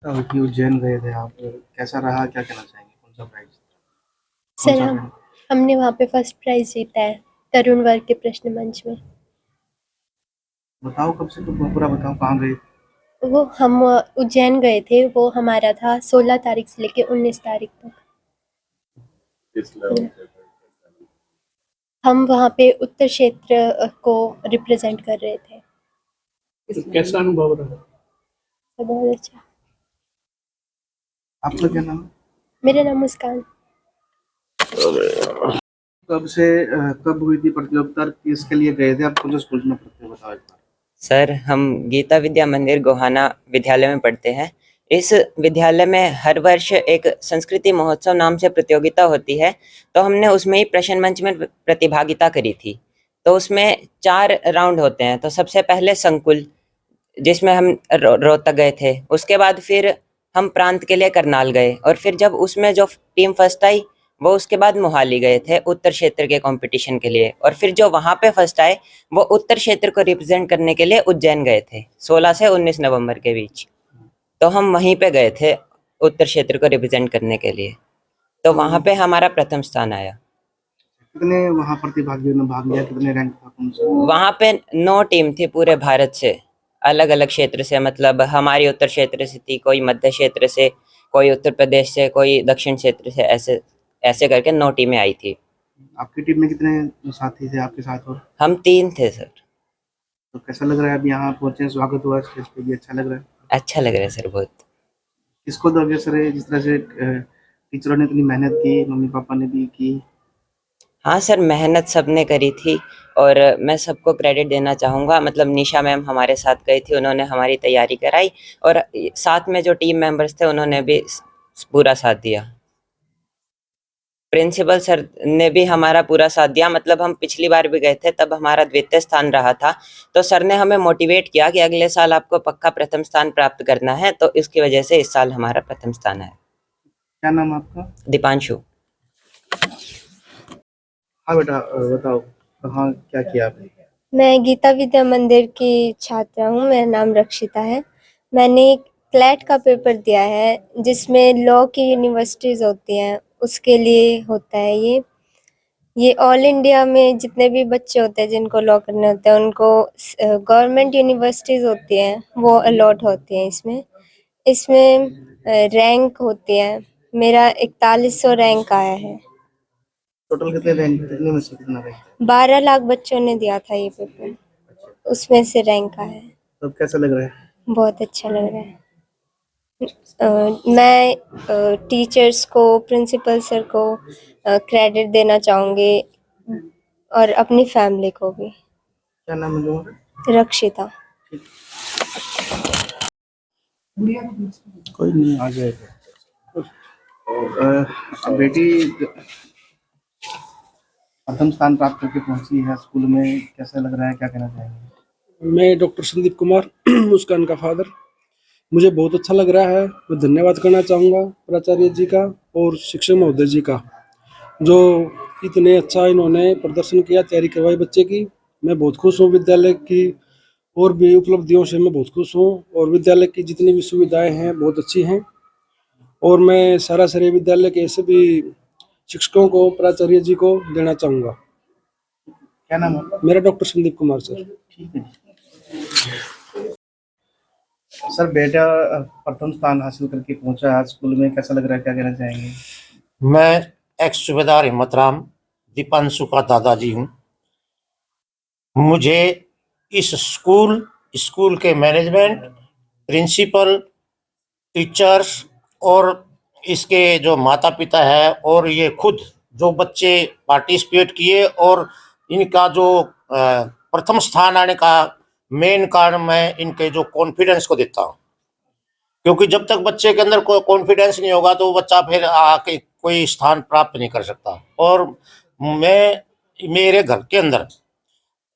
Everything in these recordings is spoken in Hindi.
कि उज्जैन गए थे आप, कैसा रहा? क्या कहना चाहेंगे? कौन सा प्राइज़? कौन सर सा हम रैंक? हमने वहाँ पे फर्स्ट प्राइज जीता है तरुण वर्ग के प्रश्न मंच में। बताओ कब से, तो पूरा बताओ कहाँ गए थे? वो हम उज्जैन गए थे, वो हमारा था 16 तारीख से लेके 19 तारीख तक। हम वहाँ पे उत्तर क्षेत्र को रिप्रेजेंट कर रहे थे। तो कैसा अनुभव रहा? तो बहुत अच्छा। आपका क्या नाम है? मेरा नाम मुस्कान। कब से कब हुई थी प्रतियोगिता? किसके लिए गए थे? आप कौन से स्कूल में पढ़ते हो, बताओ एक बार। सर, हम गीता विद्या मंदिर गोहाना विद्यालय में पढ़ते हैं। इस विद्यालय में हर वर्ष एक संस्कृति महोत्सव नाम से प्रतियोगिता होती है, तो हमने उसमें ही प्रश्न मंच में प्रतिभागिता करी थी। तो उसमें 4 राउंड होते हैं। तो सबसे पहले संकुल, जिसमें हम रोहतक गए थे। उसके बाद फिर हम प्रांत के लिए करनाल गए, और फिर जब उसमें जो टीम फर्स्ट आई, वो उसके बाद मोहाली गए थे उत्तर क्षेत्र के कंपटीशन के लिए, और फिर जो वहाँ पे फर्स्ट आए वो उत्तर क्षेत्र को रिप्रेजेंट करने के लिए उज्जैन गए थे 16 से 19 नवंबर के बीच। तो हम वहीं पे गए थे उत्तर क्षेत्र को रिप्रेजेंट करने के लिए। तो तो वहाँ पे हमारा प्रथम स्थान आया। कितने वहाँ प्रतिभागियों ने भाग लिया? कितने रैंक था कौन सा? वहाँ पे 9 टीम थी पूरे भारत से, अलग अलग क्षेत्र से। मतलब हमारी उत्तर क्षेत्र से थी, कोई मध्य क्षेत्र से, कोई उत्तर प्रदेश से, कोई दक्षिण क्षेत्र से, ऐसे ऐसे करके 9 टीमें आई थी। आपकी टीम में कितने साथी थे आपके साथ? और हम 3 थे सर। तो कैसा लग रहा है अब यहाँ पहुँचे, स्वागत हुआ स्टेज पे भी? अच्छा लग रहा है? अच्छा लग रहा है सर बहुत। किसको दोगे सर ये, जिस तरह से टीचरों ने इतनी मेहनत की, मम्मी पापा ने भी की? हाँ सर, मेहनत सबने करी थी, और मैं सबको क्रेडिट देना चाहूँगा। मतलब निशा मैम हमारे साथ गई थी, उन्होंने हमारी तैयारी कराई, और साथ में जो टीम मेंबर्स थे उन्होंने भी पूरा साथ दिया। प्रिंसिपल सर ने भी हमारा पूरा साथ दिया। मतलब हम पिछली बार भी गए थे, तब हमारा द्वितीय स्थान रहा था, तो सर ने हमें मोटिवेट किया कि अगले साल आपको पक्का प्रथम स्थान प्राप्त करना है। तो इसकी वजह से इस साल हमारा प्रथम स्थान है। क्या नाम है आपका? दीपांशु। हाँ बेटा, बताओ कहाँ क्या किया आपने? मैं गीता विद्या मंदिर की छात्रा हूँ, मेरा नाम रक्षिता है। मैंने क्लैट का पेपर दिया है, जिसमें लॉ की यूनिवर्सिटीज़ होती हैं, उसके लिए होता है ये ऑल इंडिया में जितने भी बच्चे होते हैं जिनको लॉ करने होते हैं, उनको गवर्नमेंट यूनिवर्सिटीज़ होती हैं, वो अलॉट होती हैं इसमें। इसमें रैंक होती है। मेरा 4100 रैंक आया है। टोटल कितने रैंक, कितने में से कितना रैंक? 12 लाख बच्चों ने दिया था ये पेपर, उसमें से रैंक आया है। तो अब कैसा लग रहा है? बहुत अच्छा लग रहा है। मैं टीचर्स को, प्रिंसिपल सर को क्रेडिट देना चाहूँगी, और अपनी फैमिली को भी। क्या नाम है तुम्हारा? रक्षिता। कोई नहीं, आ जाएगा। बेटी प्रथम स्थान प्राप्त करके पहुंची है स्कूल में, कैसा लग रहा है? क्या कहना चाहेंगे? मैं डॉक्टर संदीप कुमार, मुस्कान का फादर। मुझे बहुत अच्छा लग रहा है। मैं धन्यवाद करना चाहूँगा प्राचार्य जी का और शिक्षक महोदय जी का, जो इतने अच्छा इन्होंने प्रदर्शन किया, तैयारी करवाई बच्चे की। मैं बहुत खुश हूँ विद्यालय की और भी उपलब्धियों से मैं बहुत खुश हूँ, और विद्यालय की जितनी भी सुविधाएं हैं बहुत अच्छी हैं। और मैं सारा श्रेय विद्यालय के सभी शिक्षकों को, प्राचार्य जी को देना चाहूँगा। क्या नाम है आपका? मेरा डॉक्टर संदीप कुमार सर। ठीक है सर। बेटा प्रथम स्थान हासिल करके पहुंचा आज स्कूल में, कैसा लग रहा है? क्या कहना चाहेंगे? मैं एक्स सूबेदार हिम्मत राम, दीपांशु का दादाजी हूँ। मुझे इस स्कूल के मैनेजमेंट, प्रिंसिपल, टीचर्स और इसके जो माता पिता है, और ये खुद जो बच्चे पार्टिसिपेट किए, और इनका जो प्रथम स्थान आने का मेन कारण मैं इनके जो कॉन्फिडेंस को देता हूँ। क्योंकि जब तक बच्चे के अंदर कोई कॉन्फिडेंस नहीं होगा तो बच्चा फिर आके कोई स्थान प्राप्त नहीं कर सकता। और मैं, मेरे घर के अंदर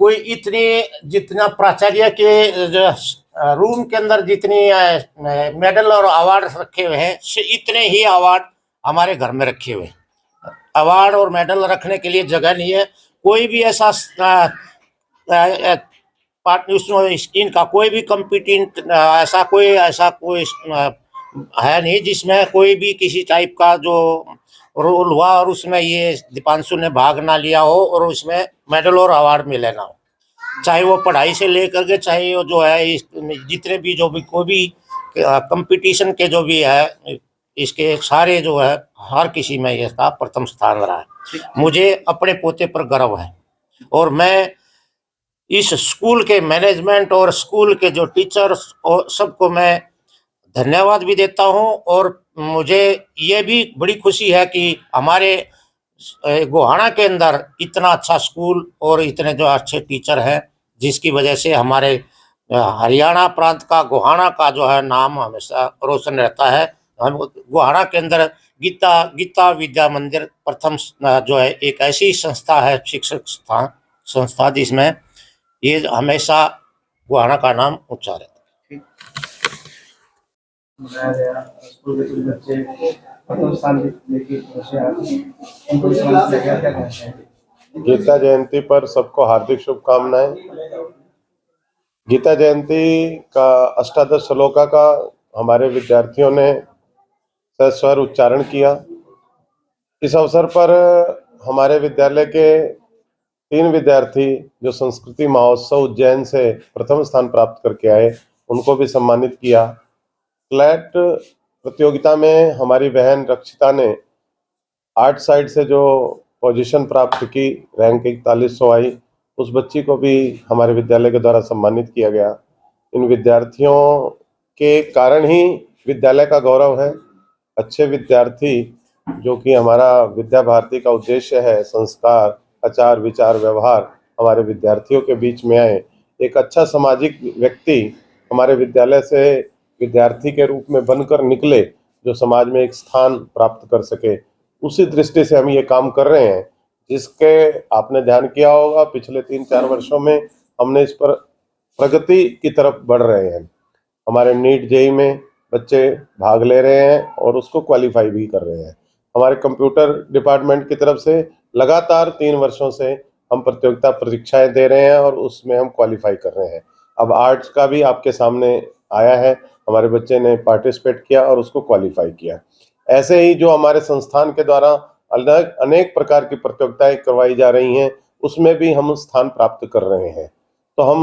कोई इतनी, जितना प्राचार्य के रूम के अंदर जितनी मेडल और अवार्ड रखे हुए हैं, इतने ही अवार्ड हमारे घर में रखे हुए हैं। अवार्ड और मेडल रखने के लिए जगह नहीं है। कोई भी ऐसा पार्ट, इनका कोई भी कम्पिटिट, ऐसा कोई है नहीं जिसमें कोई भी किसी टाइप का जो रोल हुआ और उसमें ये दीपांशु ने भाग ना लिया हो और उसमें मेडल और अवार्ड मिले ना हो, चाहे वो पढ़ाई से लेकर के, चाहे वो जो है जितने भी जो भी कोई भी कंपटीशन के जो भी है, इसके सारे जो है हर किसी में इसका प्रथम स्थान रहा है। मुझे अपने पोते पर गर्व है और मैं इस स्कूल के मैनेजमेंट और स्कूल के जो टीचर्स और सबको मैं धन्यवाद भी देता हूं। और मुझे ये भी बड़ी खुशी है कि हमारे गोहाना के अंदर इतना अच्छा स्कूल और इतने जो अच्छे टीचर हैं, जिसकी वजह से हमारे हरियाणा प्रांत का गोहाना का जो है नाम हमेशा रोशन रहता है। हम गोहाना के अंदर गीता विद्या मंदिर प्रथम जो है एक ऐसी संस्था है, शिक्षक संस्था जिसमें ये हमेशा गोहाना का नाम ऊंचा रहता है। बताया गया स्कूल के कुछ बच्चे प्रथम स्थान लेके पहुंचे आज, उनको इस मंच में क्या कहना चाहिए? गीता जयंती पर सबको हार्दिक शुभकामनाएं। गीता जयंती का अष्टादश श्लोका का हमारे विद्यार्थियों ने सस्वर उच्चारण किया। इस अवसर पर हमारे विद्यालय के 3 विद्यार्थी जो संस्कृति महोत्सव उज्जैन से प्रथम स्थान प्राप्त करके आए, उनको भी सम्मानित किया। क्लैट प्रतियोगिता में हमारी बहन रक्षिता ने आर्ट साइड से जो पोजीशन प्राप्त की, रैंक 4100 आई, उस बच्ची को भी हमारे विद्यालय के द्वारा सम्मानित किया गया। इन विद्यार्थियों के कारण ही विद्यालय का गौरव है। अच्छे विद्यार्थी जो कि हमारा विद्या भारती का उद्देश्य है, संस्कार, आचार, विचार, व्यवहार हमारे विद्यार्थियों के बीच में आए, एक अच्छा सामाजिक व्यक्ति हमारे विद्यालय से विद्यार्थी के रूप में बनकर निकले, जो समाज में एक स्थान प्राप्त कर सके, उसी दृष्टि से हम ये काम कर रहे हैं। जिसके आपने ध्यान किया होगा, पिछले 3-4 वर्षों में हमने इस पर प्रगति की तरफ बढ़ रहे हैं। हमारे नीट जेईई में बच्चे भाग ले रहे हैं और उसको क्वालिफाई भी कर रहे हैं। हमारे कंप्यूटर डिपार्टमेंट की तरफ से लगातार 3 वर्षों से हम प्रतियोगिता परीक्षाएं दे रहे हैं और उसमें हम क्वालिफाई कर रहे हैं। अब आर्ट्स का भी आपके सामने आया है, हमारे बच्चे ने पार्टिसिपेट किया और उसको क्वालिफाई किया। ऐसे ही जो हमारे संस्थान के द्वारा अनेक प्रकार की प्रतियोगिताएं करवाई जा रही हैं, उसमें भी हम स्थान प्राप्त कर रहे हैं। तो हम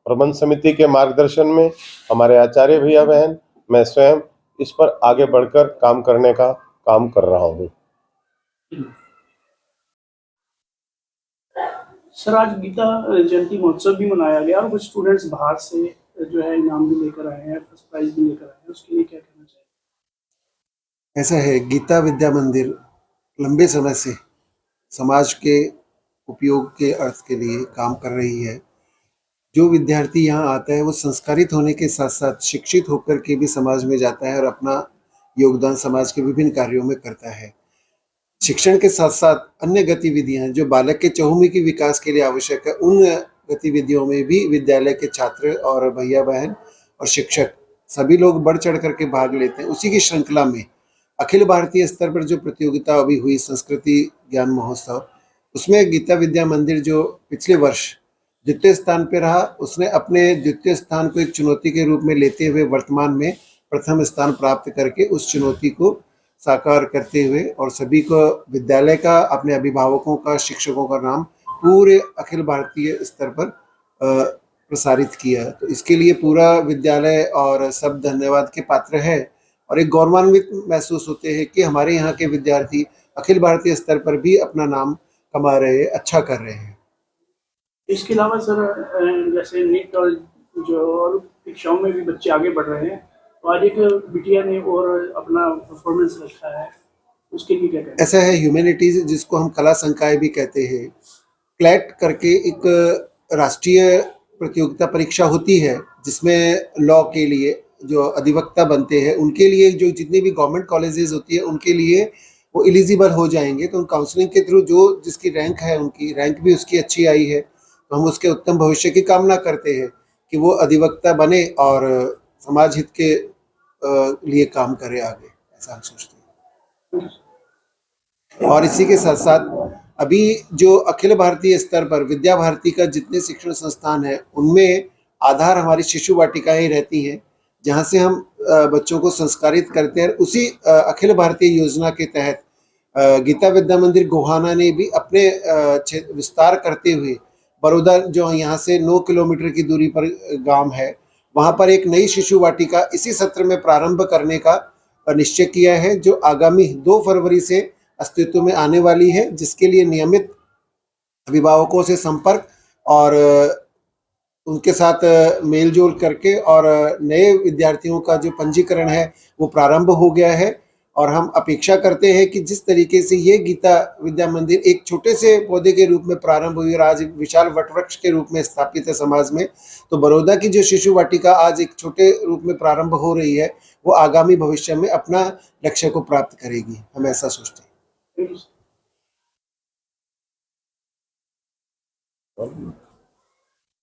प्रबंध समिति के मार्गदर्शन में, हमारे आचार्य भैया बहन, मैं स्वयं इस पर आगे बढ़कर काम करने का काम कर रहा हूँ। सर, आज गीता जयंती महोत्सव भी मनाया गया और कुछ स्टूडेंट्स बाहर से जो है इनाम भी लेकर आए हैं, फर्स्ट प्राइज भी लेकर आए हैं, उसके लिए क्या कहना चाहिए? ऐसा है, गीता विद्या मंदिर लंबे समय से समाज के उपयोग के अर्थ के लिए काम कर रही है। जो विद्यार्थी यहाँ आता है वो संस्कारित होने के साथ साथ शिक्षित होकर के भी समाज में जाता है और अपना योगदान समाज के विभिन्न कार्यों में करता है। शिक्षण के साथ साथ अन्य गतिविधियां जो बालक के चहुमुखी के विकास के लिए आवश्यक है, उन गतिविधियों में भी विद्यालय के छात्र और भैया बहन और शिक्षक सभी लोग बढ़ चढ़ करके भाग लेते हैं। उसी की श्रृंखला में अखिल भारतीय स्तर पर जो प्रतियोगिता अभी हुई संस्कृति ज्ञान महोत्सव, उसमें गीता विद्या मंदिर जो पिछले वर्ष द्वितीय स्थान पर रहा, उसने अपने द्वितीय स्थान को एक चुनौती के रूप में लेते हुए वर्तमान में प्रथम स्थान प्राप्त करके उस चुनौती को साकार करते हुए और सभी को विद्यालय का, अपने अभिभावकों का, शिक्षकों का नाम पूरे अखिल भारतीय स्तर पर प्रसारित किया। तो इसके लिए पूरा विद्यालय और सब धन्यवाद के पात्र है और एक गौरवान्वित महसूस होते हैं कि हमारे यहाँ के विद्यार्थी अखिल भारतीय स्तर पर भी अपना नाम कमा रहे हैं, अच्छा कर रहे हैं। इसके अलावा सर, जैसे नीट और जो और परीक्षाओं में भी बच्चे आगे बढ़ रहे हैं, तो आज एक बिटिया ने और अपना परफॉर्मेंस रखा है, उसके लिए क्या कहना? ऐसा है, ह्यूमैनिटीज जिसको हम कला संकाय भी कहते हैं, क्लैट करके एक राष्ट्रीय प्रतियोगिता परीक्षा होती है जिसमें लॉ के लिए जो अधिवक्ता बनते हैं उनके लिए जो जितनी भी गवर्नमेंट कॉलेजेस होती है उनके लिए वो एलिजिबल हो जाएंगे। तो उन काउंसलिंग के थ्रू जो जिसकी रैंक है, उनकी रैंक भी उसकी अच्छी आई है, तो हम उसके उत्तम भविष्य की कामना करते हैं कि वो अधिवक्ता बने और समाज हित के लिए काम करे आगे, ऐसा हम सोचते हैं। और इसी के साथ साथ अभी जो अखिल भारतीय स्तर पर विद्या भारती का जितने शिक्षण संस्थान है, उनमें आधार हमारी शिशु वाटिकाएं रहती हैं, जहाँ से हम बच्चों को संस्कारित करते हैं। उसी अखिल भारतीय योजना के तहत गीता विद्या मंदिर गोहाना ने भी अपने विस्तार करते हुए बड़ौदा, जो यहाँ से 9 किलोमीटर की दूरी पर गांव है, वहाँ पर एक नई शिशु वाटिका इसी सत्र में प्रारंभ करने का निश्चय किया है, जो आगामी 2 फरवरी से अस्तित्व में आने वाली है, जिसके लिए नियमित अभिभावकों से संपर्क और उनके साथ मेल जोल करके और नए विद्यार्थियों का जो पंजीकरण है वो प्रारंभ हो गया है। और हम अपेक्षा करते हैं कि जिस तरीके से ये गीता विद्या मंदिर एक छोटे से पौधे के रूप में प्रारंभ हुई और आज विशाल वटवृक्ष के रूप में स्थापित है समाज में, तो बड़ौदा की जो शिशु वाटिका आज एक छोटे रूप में प्रारंभ हो रही है, वो आगामी भविष्य में अपना लक्ष्य को प्राप्त करेगी, हम ऐसा सोचते हैं।